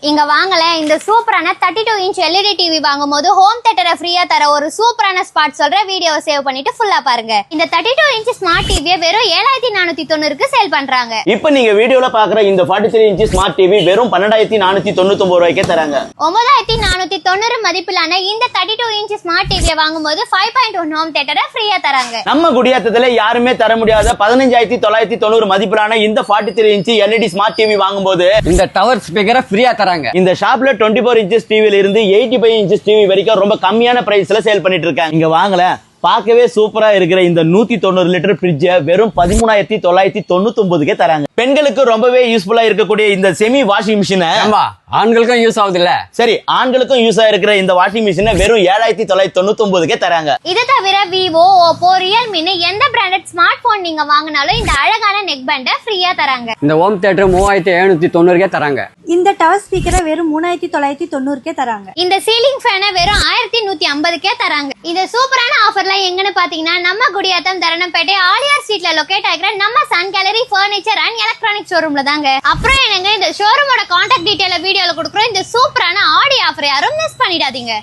இங்க வாங்கல இந்த சூப்பரான 32 இன்ச் எல்இடி டிவி வாங்கும்போது ஹோம் தியேட்டரை ஃப்ரீயா தர ஒரு சூப்பரான ஸ்பாட் சொல்ற வீடியோவை சேவ் பண்ணிட்டு ஃபுல்லா பாருங்க. இந்த 32 இன்ச் ஸ்மார்ட் டிவியை வெறும் 7490க்கு சேல் பண்றாங்க. இப்போ நீங்க வீடியோல பாக்குற இந்த 43 இன்ச் ஸ்மார்ட் டிவி வெறும் 12499 ரூபாய்க்கே தராங்க. 9490 மதிப்பிலான இந்த 32 இன்ச் ஸ்மார்ட் டிவியை வாங்கும்போது 5.1 ஹோம் தியேட்டரை ஃப்ரீயா தராங்க. நம்ம குடியாத்தத்துல யாருமே தர முடியாத 15990 மதிப்பிலான இந்த 43 இன்ச் எல்இடி ஸ்மார்ட் டிவி வாங்கும்போது இந்த டவர் ஸ்பீக்கரை ஃப்ரீயா தராங்க. இந்த ஷாப்ல 24 இன்ச் டிவில இருந்து 85 இன்ச் டிவி வரைக்கும் ரொம்ப கம்மியான பிரைஸ்ல சேல் பண்ணிட்டு இருக்காங்க. இங்க வாங்கல பார்க்கவே சூப்பரா இருக்கிற இந்த 190 லிட்டர் ஃப்ரிட்ஜ் வெறும் 13999க்கே தராங்க. பெண்களுக்கு ரொம்பவே யூஸ்ஃபுல்லா இருக்கக்கூடிய இந்த செமி வாஷிங் மிஷினை ஆண்களுக்கும் யூஸ் ஆகுது இல்ல, சரி ஆண்களுக்கும் யூஸ் ஆயிருக்கிற இந்த வாஷிங் மிஷினை வெறும் 7999க்கே தராங்க. இது தவிர விவோ, ஓப்போ, ரியல்மின்னு எந்த பிராண்டட் ஸ்மார்ட் போன் நீங்க வாங்கினாலும் இந்த அழகான நெக் பேண்டை ஃப்ரீயா தராங்க. இந்த ஹோம் தியேட்டர் 3790க்கே தராங்க. இந்த டவர் ஸ்பீக்கரை வெறும் 3990க்கே தராங்க. இந்த சீலிங் ஃபேனை வெறும் 1150க்கே தராங்க. இந்த சூப்பரான ஆஃபர்ல எங்கன்னு பாத்தீங்கன்னா நம்ம குடியாத்தம் தரணம்பேட்டை ஆலியார் ஸ்ட்ரீட்ல லொகேட் ஆகிற நம்ம sun gallery furniture and electronic ஷோரூம்ல தாங்க. அப்புறம் என்னங்க இந்த ஷோரூமோட கான்டாக்ட் டீடைல வீடியோல கொடுக்குறோம். இந்த சூப்பரான ஆடி ஆஃபர் யாரும் மிஸ் பண்ணிடாதீங்க.